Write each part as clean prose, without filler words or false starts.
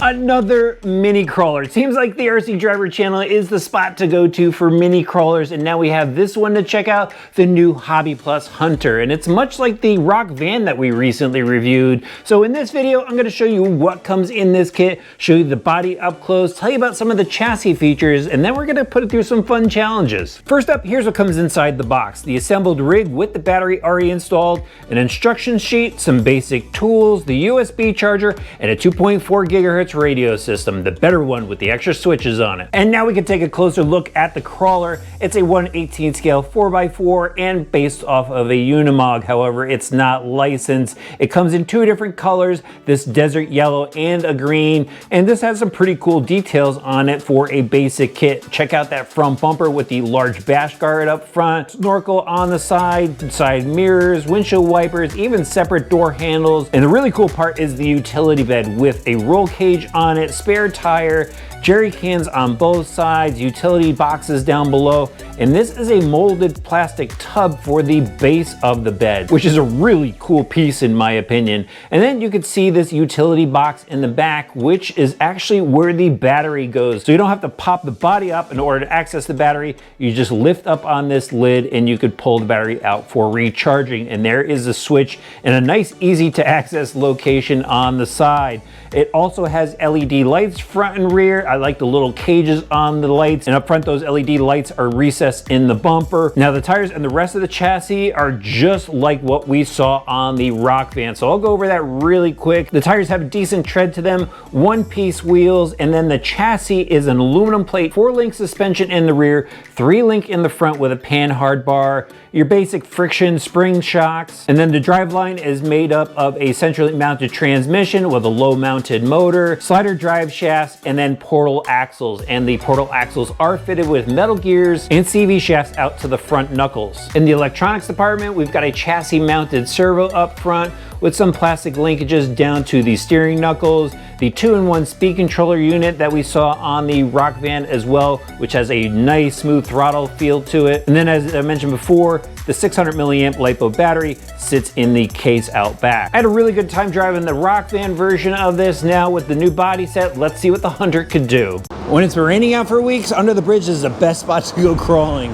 Another mini crawler. It seems like the RC Driver channel is the spot to go to for mini crawlers, and now we have this one to check out, the new Hobby Plus Hunter, and it's much like the rock van that we recently reviewed. So in this video, I'm going to show you what comes in this kit, show you the body up close, tell you about some of the chassis features, and then we're going to put it through some fun challenges. First up, here's what comes inside the box: the assembled rig with the battery already installed, an instruction sheet, some basic tools, the USB charger, and a 2.4 gigahertz radio system, the better one with the extra switches on it. And now we can take a closer look at the crawler. It's a 1/18 scale 4x4 and based off of a Unimog. However, it's not licensed. It comes in two different colors, this desert yellow and a green, and this has some pretty cool details on it for a basic kit. Check out that front bumper with the large bash guard up front, snorkel on the side mirrors, windshield wipers, even separate door handles. And the really cool part is the utility bed with a roll cage on it, spare tire, jerry cans on both sides, utility boxes down below, and this is a molded plastic tub for the base of the bed, which is a really cool piece in my opinion. And then you can see this utility box in the back, which is actually where the battery goes. So you don't have to pop the body up in order to access the battery. You just lift up on this lid and you could pull the battery out for recharging. And there is a switch and a nice easy to access location on the side. It also has LED lights front and rear. I like the little cages on the lights, and up front those LED lights are recessed in the bumper. Now the tires and the rest of the chassis are just like what we saw on the rock van, so I'll go over that really quick. The tires have a decent tread to them, one-piece wheels, and then the chassis is an aluminum plate, 4-link suspension in the rear, 3-link in the front with a pan-hard bar, your basic friction spring shocks, and then the driveline is made up of a centrally mounted transmission with a low mounted motor, slider drive shafts, and then portal axles. And the portal axles are fitted with metal gears and CV shafts out to the front knuckles. In the electronics department, we've got a chassis mounted servo up front with some plastic linkages down to the steering knuckles, the 2-in-1 speed controller unit that we saw on the rock van as well, which has a nice smooth throttle feel to it. And then as I mentioned before, the 600 milliamp LiPo battery sits in the case out back. I had a really good time driving the rock van version of this. Now with the new body set, let's see what the Hunter could do. When it's raining out for weeks, under the bridge is the best spot to go crawling.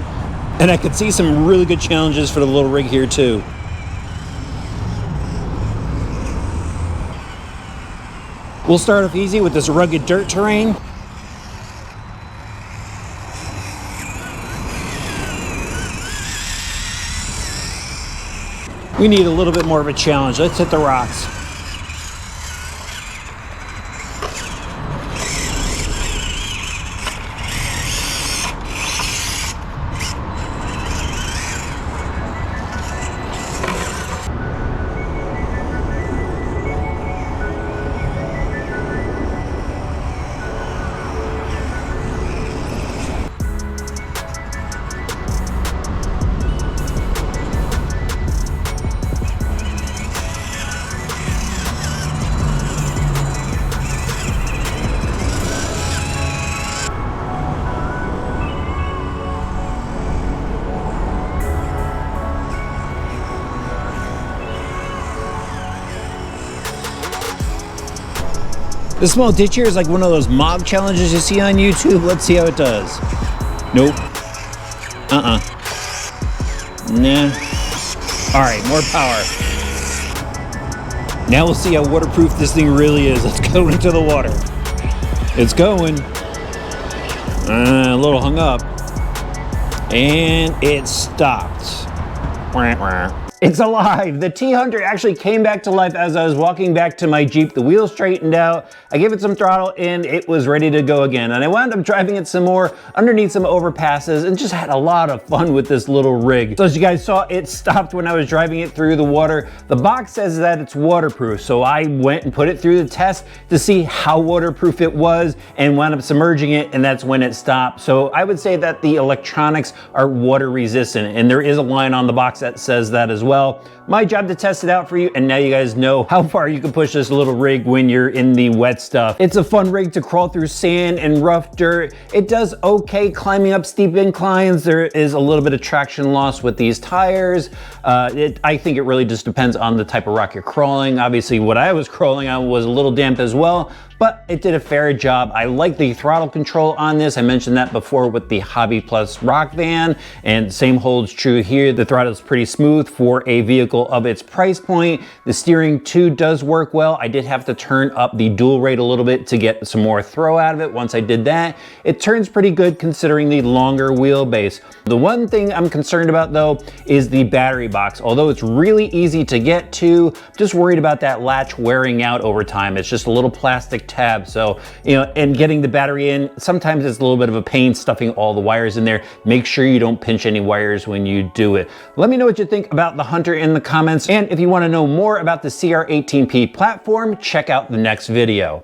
And I could see some really good challenges for the little rig here too. We'll start off easy with this rugged dirt terrain. We need a little bit more of a challenge. Let's hit the rocks. This small ditch here is like one of those mob challenges you see on YouTube. Let's see how it does. Nope. Nah. All right, more power. Now we'll see how waterproof this thing really is. Let's go into the water. It's going. A little hung up. And it stopped. It's alive. The T-Hunter actually came back to life as I was walking back to my Jeep. The wheels straightened out. I gave it some throttle and it was ready to go again. And I wound up driving it some more underneath some overpasses and just had a lot of fun with this little rig. So as you guys saw, it stopped when I was driving it through the water. The box says that it's waterproof. So I went and put it through the test to see how waterproof it was and wound up submerging it, and that's when it stopped. So I would say that the electronics are water resistant, and there is a line on the box that says that as well. My job to test it out for you, and now you guys know how far you can push this little rig when you're in the wet stuff. It's a fun rig to crawl through sand and rough dirt. It does okay climbing up steep inclines. There is a little bit of traction loss with these tires. I think it really just depends on the type of rock you're crawling. Obviously, what I was crawling on was a little damp as well, but it did a fair job. I like the throttle control on this. I mentioned that before with the Hobby Plus rock van, and same holds true here. The throttle is pretty smooth for a vehicle of its price point. The steering too does work well. I did have to turn up the dual rate a little bit to get some more throw out of it. Once I did that, it turns pretty good considering the longer wheelbase. The one thing I'm concerned about though is the battery box. Although it's really easy to get to, I'm just worried about that latch wearing out over time. It's just a little plastic tab, so and getting the battery in, sometimes it's a little bit of a pain stuffing all the wires in there. Make sure you don't pinch any wires when you do it. Let me know what you think about the Hunter in the comments, and if you want to know more about the CR18P platform, check out the next video.